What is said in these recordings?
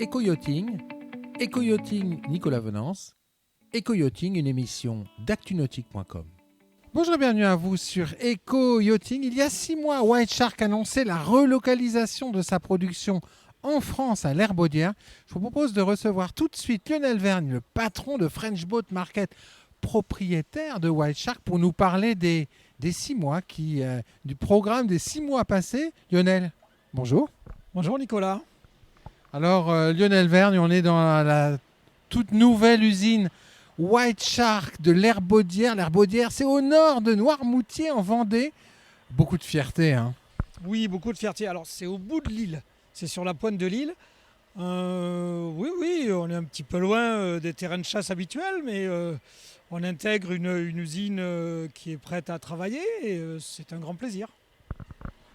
Éco-yachting, Éco-yachting Nicolas Venance, Éco-yachting, une émission d'actunautique.com. Bonjour et bienvenue à vous sur Éco-yachting. Il y a 6 mois, White Shark annonçait la relocalisation de sa production en France à l'Herbaudière. Je vous propose de recevoir tout de suite Lionel Vergne, le patron de French Boat Market, propriétaire de White Shark, pour nous parler des 6 mois, du programme des 6 mois passés. Lionel, bonjour. Bonjour Nicolas. Alors Lionel Vergne, on est dans la toute nouvelle usine White Shark de l'Herbaudière. L'Herbaudière, c'est au nord de Noirmoutier en Vendée. Beaucoup de fierté, hein. Oui, beaucoup de fierté. Alors c'est au bout de l'île, c'est sur la pointe de l'île. Oui, on est un petit peu loin des terrains de chasse habituels, mais on intègre une usine qui est prête à travailler et c'est un grand plaisir.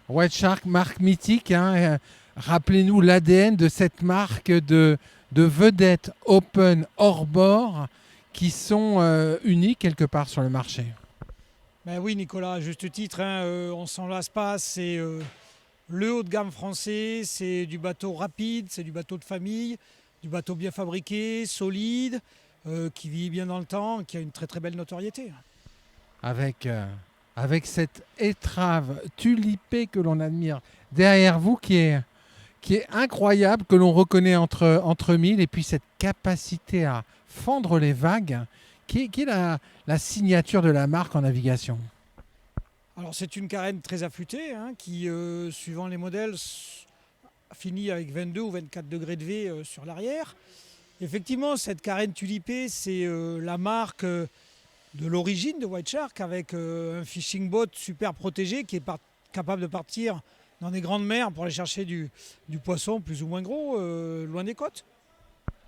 White Shark, marque mythique, hein. Rappelez-nous l'ADN de cette marque de vedettes open hors bord qui sont uniques quelque part sur le marché. Ben oui Nicolas, à juste titre, hein, on s'en lasse pas, c'est le haut de gamme français, c'est du bateau rapide, c'est du bateau de famille, du bateau bien fabriqué, solide, qui vit bien dans le temps, qui a une très très belle notoriété. Avec cette étrave tulipée que l'on admire derrière vous qui est incroyable, que l'on reconnaît entre mille, et puis cette capacité à fendre les vagues qui est la signature de la marque en navigation. Alors c'est une carène très affûtée hein, qui, suivant les modèles, finit avec 22 ou 24 degrés de V sur l'arrière. Effectivement, cette carène tulipée, c'est la marque de l'origine de White Shark, avec un fishing boat super protégé qui est capable de partir dans des grandes mers pour aller chercher du poisson plus ou moins gros, loin des côtes.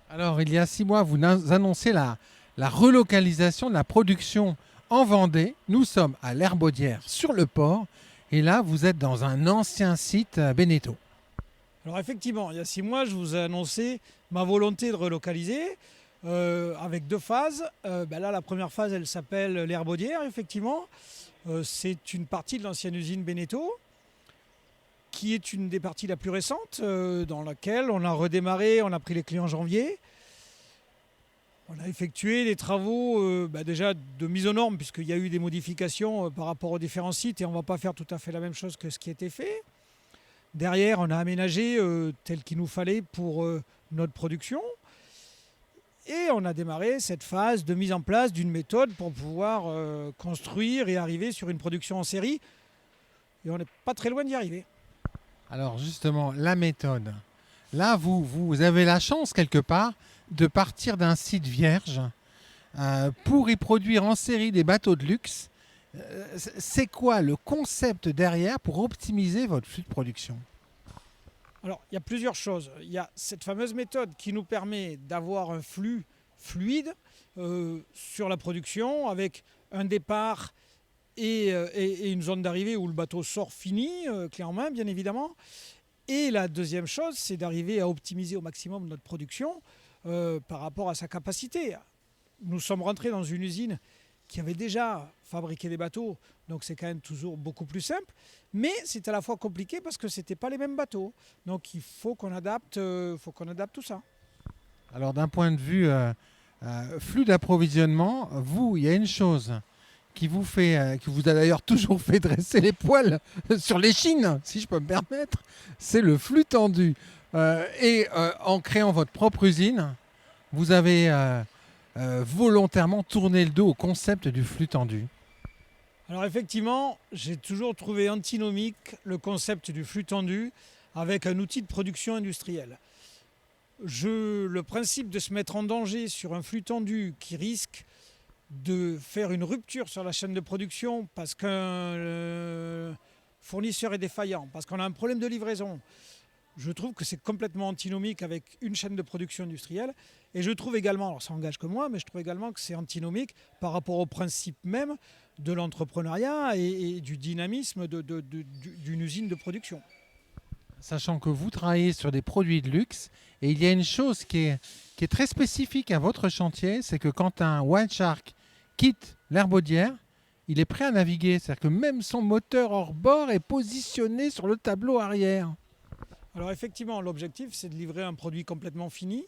Alors il y a 6 mois, vous annoncez la relocalisation de la production en Vendée. Nous sommes à l'Herbaudière, sur le port, et là vous êtes dans un ancien site Beneteau. Alors effectivement, il y a 6 mois, je vous ai annoncé ma volonté de relocaliser avec 2 phases. Là, la première phase, elle s'appelle l'Herbaudière, effectivement. C'est une partie de l'ancienne usine Beneteau, qui est une des parties la plus récente, dans laquelle on a redémarré, on a pris les clés en janvier. On a effectué des travaux déjà de mise aux normes, puisqu'il y a eu des modifications par rapport aux différents sites, et on ne va pas faire tout à fait la même chose que ce qui était fait. Derrière, on a aménagé tel qu'il nous fallait pour notre production. Et on a démarré cette phase de mise en place d'une méthode pour pouvoir construire et arriver sur une production en série. Et on n'est pas très loin d'y arriver. Alors justement, la méthode. Là, vous avez la chance quelque part de partir d'un site vierge pour y produire en série des bateaux de luxe. C'est quoi le concept derrière pour optimiser votre flux de production ? Alors, il y a plusieurs choses. Il y a cette fameuse méthode qui nous permet d'avoir un flux fluide sur la production avec un départ et une zone d'arrivée où le bateau sort fini, clé en main, bien évidemment. Et la deuxième chose, c'est d'arriver à optimiser au maximum notre production par rapport à sa capacité. Nous sommes rentrés dans une usine qui avait déjà fabriqué des bateaux, donc c'est quand même toujours beaucoup plus simple. Mais c'est à la fois compliqué parce que ce n'étaient pas les mêmes bateaux. Donc il faut qu'on adapte tout ça. Alors d'un point de vue flux d'approvisionnement, il y a une chose qui vous a d'ailleurs toujours fait dresser les poils sur l'échine, si je peux me permettre, c'est le flux tendu. En créant votre propre usine, vous avez volontairement tourné le dos au concept du flux tendu. Alors effectivement, j'ai toujours trouvé antinomique le concept du flux tendu avec un outil de production industrielle. Le principe de se mettre en danger sur un flux tendu qui risque de faire une rupture sur la chaîne de production parce qu'un fournisseur est défaillant, parce qu'on a un problème de livraison, je trouve que c'est complètement antinomique avec une chaîne de production industrielle. Et je trouve également, alors ça engage que moi, mais je trouve également que c'est antinomique par rapport au principe même de l'entrepreneuriat et du dynamisme d'une usine de production. Sachant que vous travaillez sur des produits de luxe, et il y a une chose qui est très spécifique à votre chantier, c'est que quand un White Shark quitte l'Herbaudière, il est prêt à naviguer. C'est-à-dire que même son moteur hors bord est positionné sur le tableau arrière. Alors effectivement, l'objectif, c'est de livrer un produit complètement fini,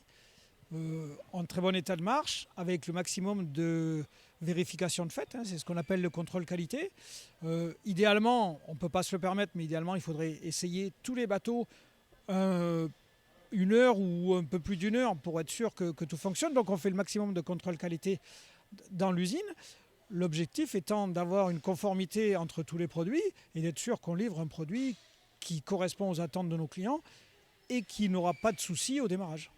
en très bon état de marche, avec le maximum de vérification de fait. C'est ce qu'on appelle le contrôle qualité. Idéalement, on ne peut pas se le permettre, mais idéalement, il faudrait essayer tous les bateaux 1 heure ou un peu plus d'1 heure pour être sûr que tout fonctionne. Donc on fait le maximum de contrôle qualité dans l'usine. L'objectif étant d'avoir une conformité entre tous les produits et d'être sûr qu'on livre un produit qui correspond aux attentes de nos clients et qui n'aura pas de soucis au démarrage.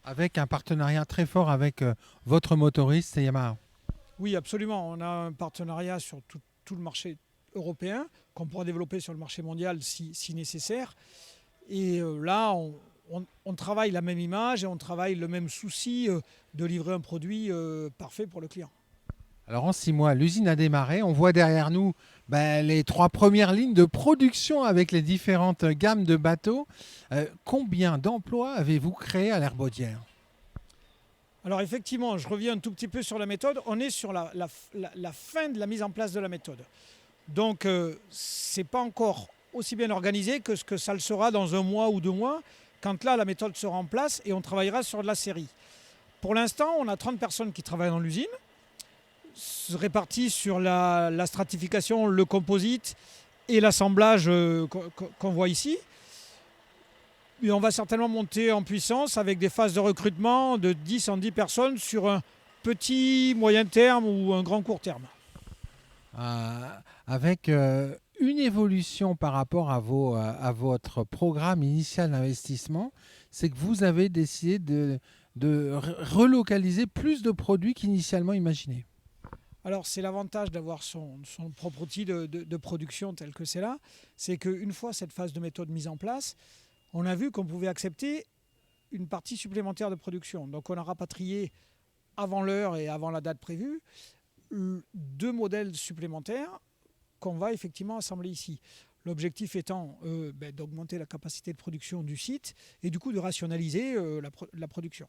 Avec un partenariat très fort avec votre motoriste, c'est Yamaha. Oui, absolument. On a un partenariat sur tout le marché européen qu'on pourra développer sur le marché mondial si nécessaire. Et là, on travaille la même image et on travaille le même souci de livrer un produit parfait pour le client. Alors en 6 mois, l'usine a démarré. On voit derrière nous les 3 premières lignes de production avec les différentes gammes de bateaux. Combien d'emplois avez-vous créé à l'Herbaudière ? Alors effectivement, je reviens un tout petit peu sur la méthode. On est sur la fin de la mise en place de la méthode. Donc ce n'est pas encore aussi bien organisé que ce que ça le sera dans 1 mois ou 2 mois, quand là la méthode sera en place et on travaillera sur de la série. Pour l'instant, on a 30 personnes qui travaillent dans l'usine, répartis sur la stratification, le composite et l'assemblage qu'on voit ici. Et on va certainement monter en puissance avec des phases de recrutement de 10 en 10 personnes sur un petit moyen terme ou un grand court terme. Avec une évolution par rapport à votre programme initial d'investissement, c'est que vous avez décidé de relocaliser plus de produits qu'initialement imaginés. Alors c'est l'avantage d'avoir son propre outil de production tel que c'est là, c'est qu'une fois cette phase de méthode mise en place, on a vu qu'on pouvait accepter une partie supplémentaire de production. Donc on a rapatrié avant l'heure et avant la date prévue 2 modèles supplémentaires qu'on va effectivement assembler ici. L'objectif étant d'augmenter la capacité de production du site et du coup de rationaliser la production.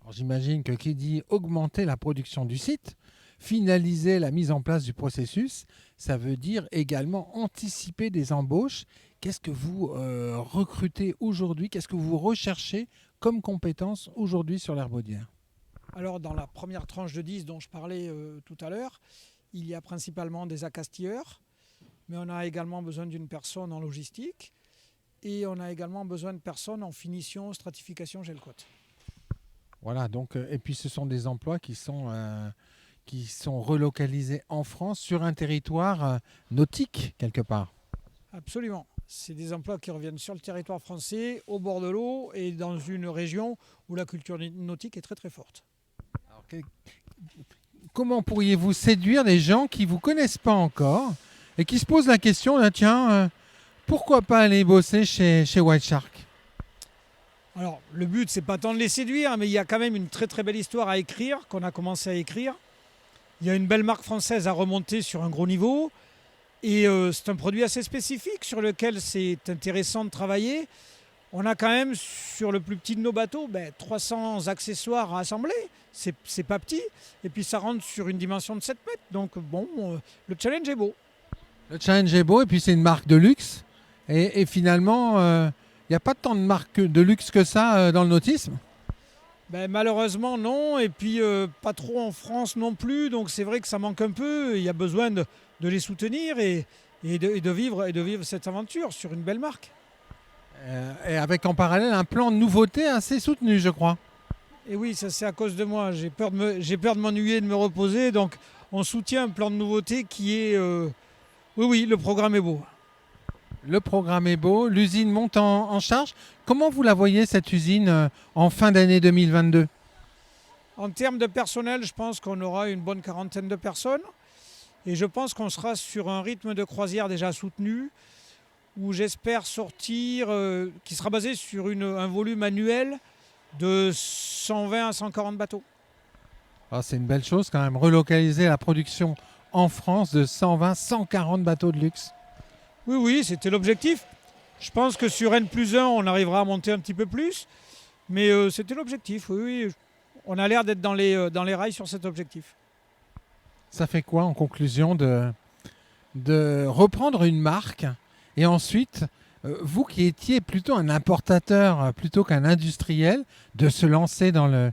Alors, j'imagine que qui dit augmenter la production du site, finaliser la mise en place du processus, ça veut dire également anticiper des embauches. Qu'est-ce que vous recrutez aujourd'hui ? Qu'est-ce que vous recherchez comme compétences aujourd'hui sur l'Herbaudière ? Alors dans la première tranche de 10 dont je parlais tout à l'heure, il y a principalement des accastilleurs, mais on a également besoin d'une personne en logistique et on a également besoin de personnes en finition, stratification, gel-coat. Voilà, donc, et puis ce sont des emplois qui sont relocalisés en France sur un territoire nautique quelque part. Absolument. C'est des emplois qui reviennent sur le territoire français, au bord de l'eau et dans une région où la culture nautique est très très forte. Alors, comment pourriez-vous séduire des gens qui ne vous connaissent pas encore et qui se posent la question, pourquoi pas aller bosser chez White Shark ? Alors, le but, c'est pas tant de les séduire, mais il y a quand même une très très belle histoire à écrire, qu'on a commencé à écrire. Il y a une belle marque française à remonter sur un gros niveau. Et c'est un produit assez spécifique sur lequel c'est intéressant de travailler. On a quand même, sur le plus petit de nos bateaux, 300 accessoires à assembler. C'est pas petit. Et puis ça rentre sur une dimension de 7 mètres. Donc bon, le challenge est beau. Le challenge est beau et puis c'est une marque de luxe. Et finalement, il n'y a pas tant de marques de luxe que ça dans le nautisme ? Malheureusement non. Et puis pas trop en France non plus. Donc c'est vrai que ça manque un peu. Il y a besoin de les soutenir et de vivre cette aventure sur une belle marque. Et avec en parallèle un plan de nouveauté assez soutenu, je crois. Et oui, ça c'est à cause de moi. J'ai peur de m'ennuyer, de me reposer. Donc on soutient un plan de nouveauté qui est... Oui, le programme est beau. Le programme est beau, l'usine monte en charge. Comment vous la voyez cette usine en fin d'année 2022 ? En termes de personnel, je pense qu'on aura une bonne 40aine de personnes. Et je pense qu'on sera sur un rythme de croisière déjà soutenu, où j'espère sortir, qui sera basé sur un volume annuel de 120 à 140 bateaux. Alors c'est une belle chose quand même, relocaliser la production en France de 120-140 bateaux de luxe. Oui, c'était l'objectif. Je pense que sur N+1, on arrivera à monter un petit peu plus. Mais c'était l'objectif, oui. On a l'air d'être dans les rails sur cet objectif. Ça fait quoi en conclusion de reprendre une marque et ensuite vous qui étiez plutôt un importateur plutôt qu'un industriel, de se lancer dans le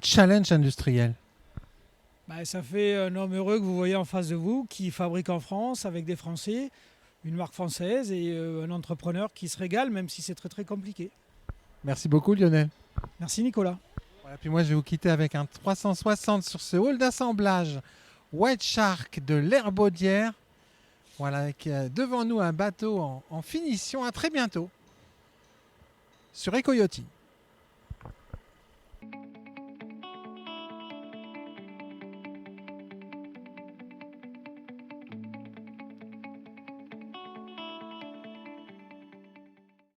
challenge industriel? Bah, ça fait un homme heureux que vous voyez en face de vous, qui fabrique en France avec des Français, une marque française et un entrepreneur qui se régale, même si c'est très très compliqué. Merci beaucoup Lionel. Merci Nicolas. Voilà, puis moi je vais vous quitter avec un 360 sur ce hall d'assemblage White Shark de l'Herbaudière. Voilà, avec devant nous un bateau en finition. À très bientôt sur Eco Yachting.